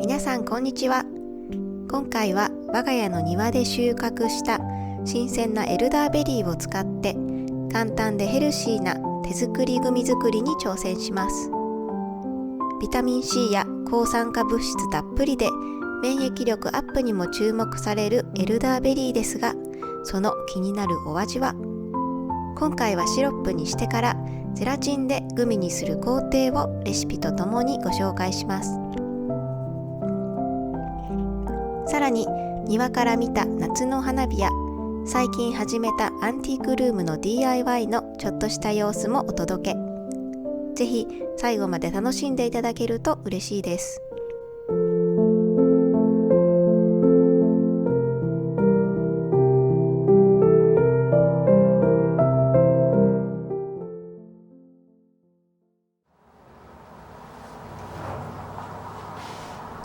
皆さんこんにちは。今回は我が家の庭で収穫した新鮮なエルダーベリーを使って簡単でヘルシーな手作りグミ作りに挑戦します。ビタミン C や抗酸化物質たっぷりで免疫力アップにも注目されるエルダーベリーですが、その気になるお味は？今回はシロップにしてからゼラチンでグミにする工程をレシピとともにご紹介します。さらに庭から見た夏の花火や最近始めたアンティークルームの DIY のちょっとした様子もお届け。ぜひ最後まで楽しんでいただけると嬉しいです。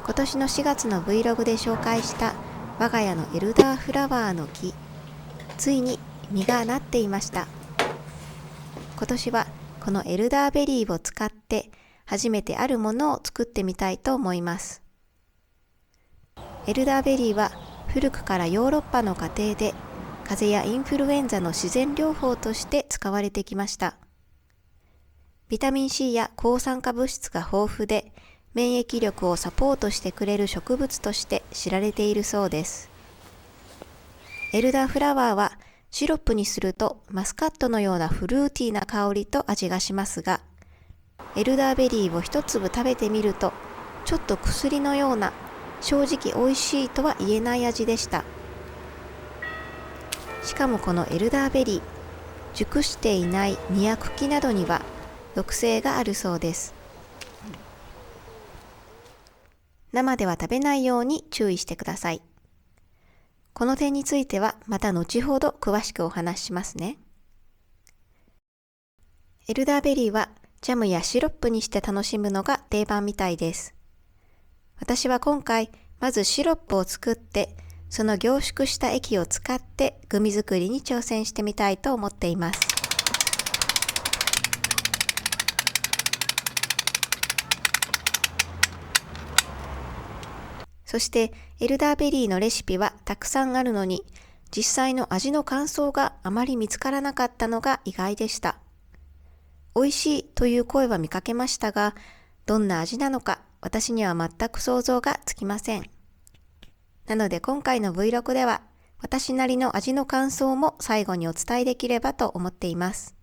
今年の4月の Vlog で紹介した我が家のエルダーフラワーの木、ついに実がなっていました。今年はこのエルダーベリーを使って初めてあるものを作ってみたいと思います。エルダーベリーは古くからヨーロッパの家庭で風邪やインフルエンザの自然療法として使われてきました。ビタミン C や抗酸化物質が豊富で免疫力をサポートしてくれる植物として知られているそうです。エルダーフラワーはシロップにするとマスカットのようなフルーティーな香りと味がしますが、エルダーベリーを一粒食べてみるとちょっと薬のような、正直美味しいとは言えない味でした。しかもこのエルダーベリー、熟していない実や茎などには毒性があるそうです。生では食べないように注意してください。この点についてはまた後ほど詳しくお話ししますね。エルダーベリーはジャムやシロップにして楽しむのが定番みたいです。私は今回まずシロップを作ってその凝縮した液を使ってグミ作りに挑戦してみたいと思っています。そしてエルダーベリーのレシピはたくさんあるのに、実際の味の感想があまり見つからなかったのが意外でした。美味しいという声は見かけましたが、どんな味なのか私には全く想像がつきません。なので今回の Vlog では私なりの味の感想も最後にお伝えできればと思っています。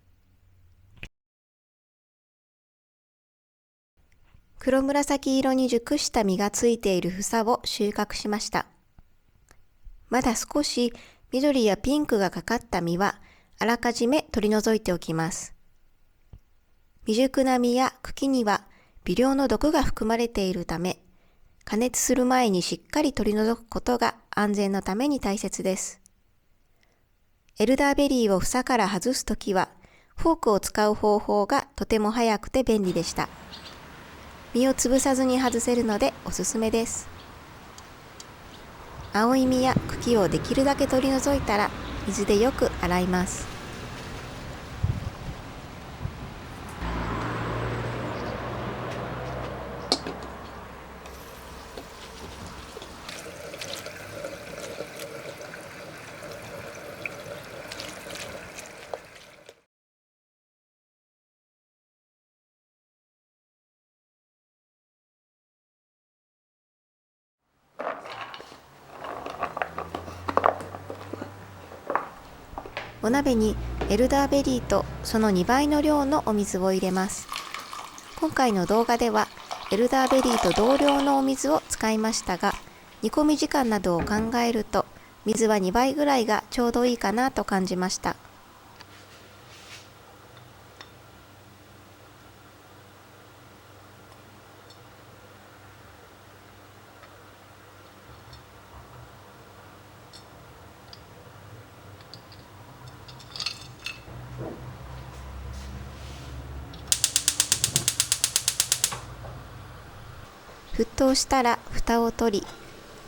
黒紫色に熟した実がついている房を収穫しました。まだ少し緑やピンクがかかった実はあらかじめ取り除いておきます。未熟な実や茎には微量の毒が含まれているため、加熱する前にしっかり取り除くことが安全のために大切です。エルダーベリーを房から外すときはフォークを使う方法がとても早くて便利でした。実を潰さずに外せるのでおすすめです。青い実や茎をできるだけ取り除いたら水でよく洗います。お鍋にエルダーベリーとその2倍の量のお水を入れます。今回の動画ではエルダーベリーと同量のお水を使いましたが、煮込み時間などを考えると水は2倍ぐらいがちょうどいいかなと感じました。沸騰したら蓋を取り、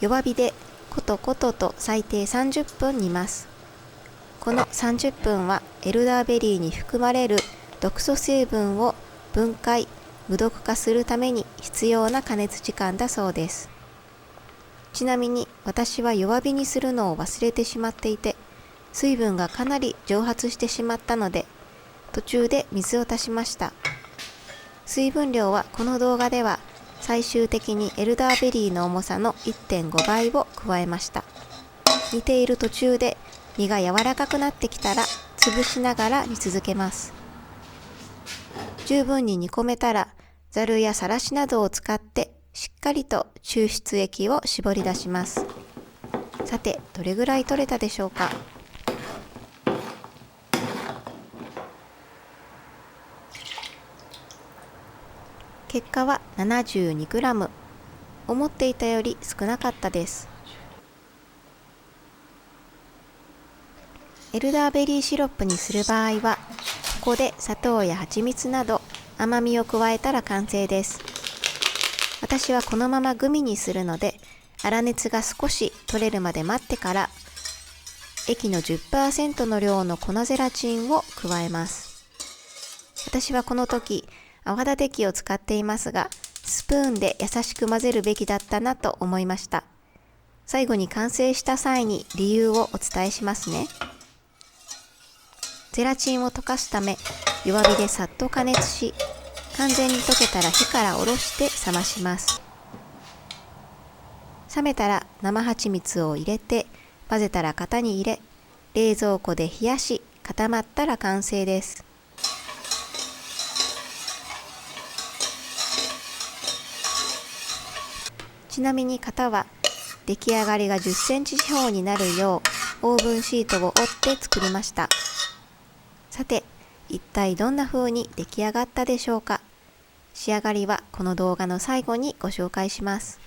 弱火でコトコトと最低30分煮ます。この30分はエルダーベリーに含まれる毒素成分を分解・無毒化するために必要な加熱時間だそうです。ちなみに私は弱火にするのを忘れてしまっていて、水分がかなり蒸発してしまったので、途中で水を足しました。水分量はこの動画では最終的にエルダーベリーの重さの 1.5 倍を加えました。煮ている途中で身が柔らかくなってきたら潰しながら煮続けます。十分に煮込めたらざるやさらしなどを使ってしっかりと抽出液を絞り出します。さて、どれぐらい取れたでしょうか。結果は 72g。思っていたより少なかったです。エルダーベリーシロップにする場合は、ここで砂糖や蜂蜜など甘みを加えたら完成です。私はこのままグミにするので、粗熱が少し取れるまで待ってから、液の 10% の量の粉ゼラチンを加えます。私はこの時、泡立て器を使っていますが、スプーンで優しく混ぜるべきだったなと思いました。最後に完成した際に理由をお伝えしますね。ゼラチンを溶かすため、弱火でさっと加熱し、完全に溶けたら火から下ろして冷まします。冷めたら生蜂蜜を入れて、混ぜたら型に入れ、冷蔵庫で冷やし、固まったら完成です。ちなみに型は出来上がりが10センチ四方になるようオーブンシートを折って作りました。さて、一体どんな風に出来上がったでしょうか。仕上がりはこの動画の最後にご紹介します。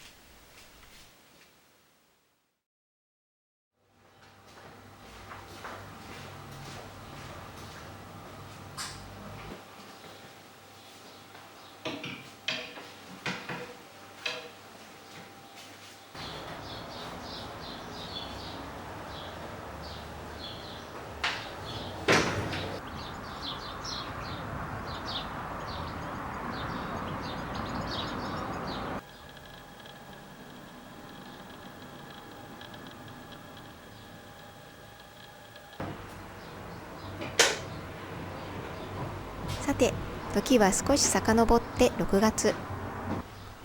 さて、時は少し遡って6月。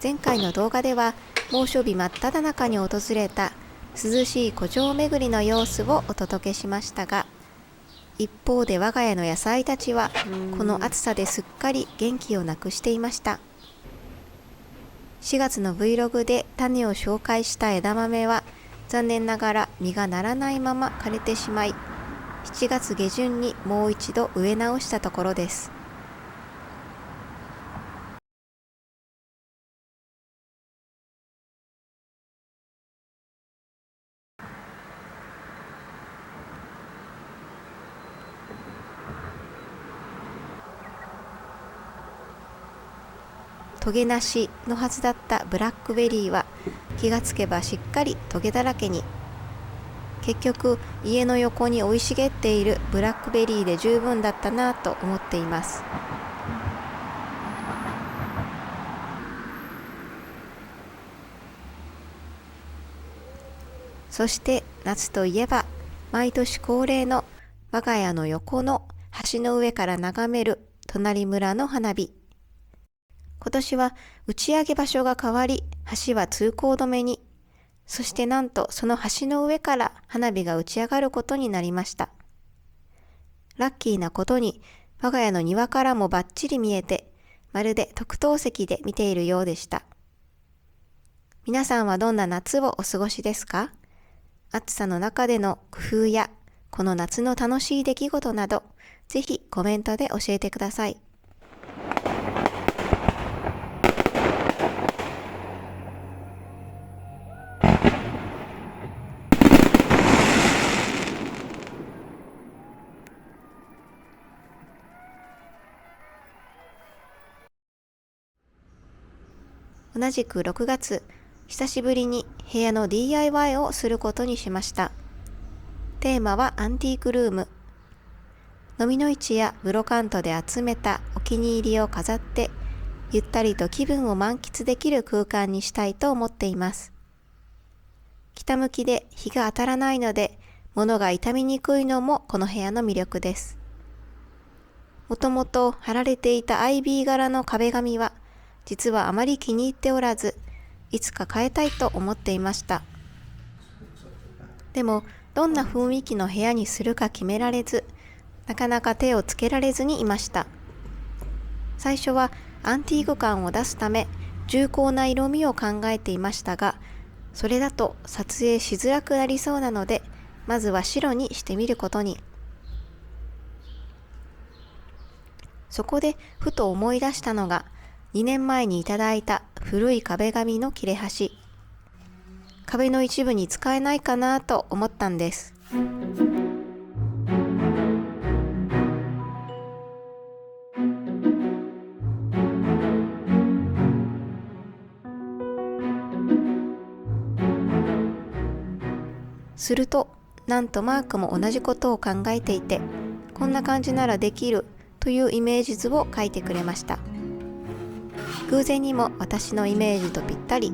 前回の動画では猛暑日真っ只中に訪れた涼しい古城巡りの様子をお届けしましたが、一方で我が家の野菜たちはこの暑さですっかり元気をなくしていました。4月の Vlog で種を紹介した枝豆は残念ながら実がならないまま枯れてしまい、7月下旬にもう一度植え直したところです。トゲなしのはずだったブラックベリーは気がつけばしっかりトゲだらけに。結局家の横に生い茂っているブラックベリーで十分だったなぁと思っています。そして夏といえば毎年恒例の我が家の横の橋の上から眺める隣村の花火。今年は打ち上げ場所が変わり、橋は通行止めに。そしてなんとその橋の上から花火が打ち上がることになりました。ラッキーなことに我が家の庭からもバッチリ見えて、まるで特等席で見ているようでした。皆さんはどんな夏をお過ごしですか？暑さの中での工夫やこの夏の楽しい出来事など、ぜひコメントで教えてください。同じく6月、久しぶりに部屋の DIY をすることにしました。テーマはアンティークルーム。飲みの市やブロカントで集めたお気に入りを飾って、ゆったりと気分を満喫できる空間にしたいと思っています。北向きで日が当たらないので、物が傷みにくいのもこの部屋の魅力です。もともと貼られていたアイビー柄の壁紙は、実はあまり気に入っておらず、いつか変えたいと思っていました。でも、どんな雰囲気の部屋にするか決められず、なかなか手をつけられずにいました。最初はアンティーク感を出すため、重厚な色味を考えていましたが、それだと撮影しづらくなりそうなので、まずは白にしてみることに。そこでふと思い出したのが、2年前にいただいた古い壁紙の切れ端。壁の一部に使えないかなと思ったんです。すると、なんとマークも同じことを考えていて、こんな感じならできるというイメージ図を描いてくれました。偶然にも私のイメージとぴったり。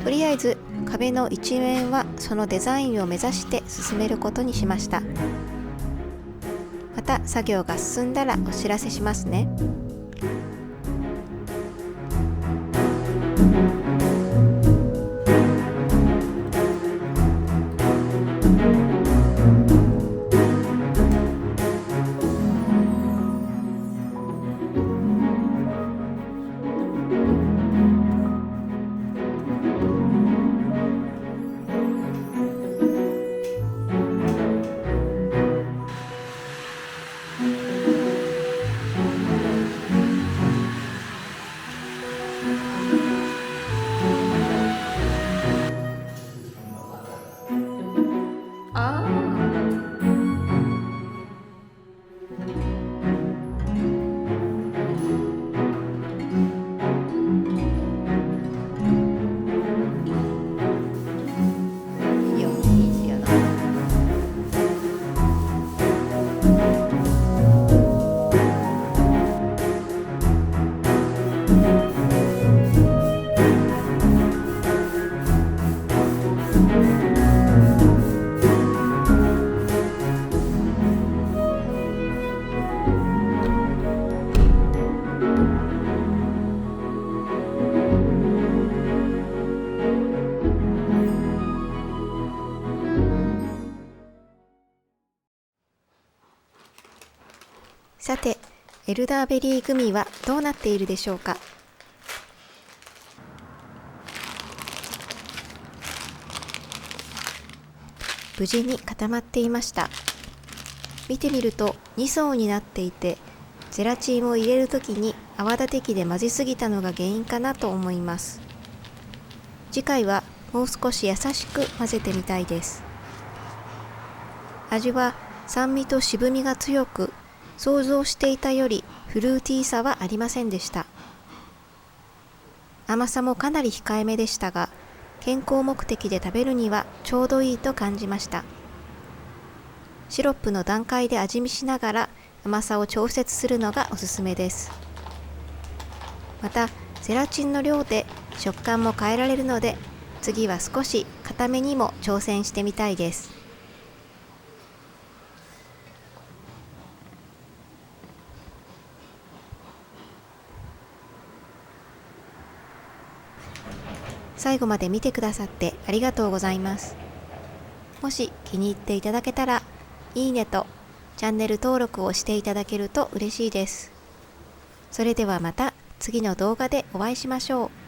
とりあえず壁の一面はそのデザインを目指して進めることにしました。また作業が進んだらお知らせしますね。さて、エルダーベリーグミはどうなっているでしょうか。無事に固まっていました。見てみると2層になっていて、ゼラチンを入れるときに泡立て器で混ぜすぎたのが原因かなと思います。次回はもう少し優しく混ぜてみたいです。味は酸味と渋みが強く、想像していたよりフルーティーさはありませんでした。甘さもかなり控えめでしたが、健康目的で食べるにはちょうどいいと感じました。シロップの段階で味見しながら甘さを調節するのがおすすめです。また、ゼラチンの量で食感も変えられるので、次は少し固めにも挑戦してみたいです。最後まで見てくださってありがとうございます。もし気に入っていただけたら、いいねとチャンネル登録をしていただけると嬉しいです。それではまた次の動画でお会いしましょう。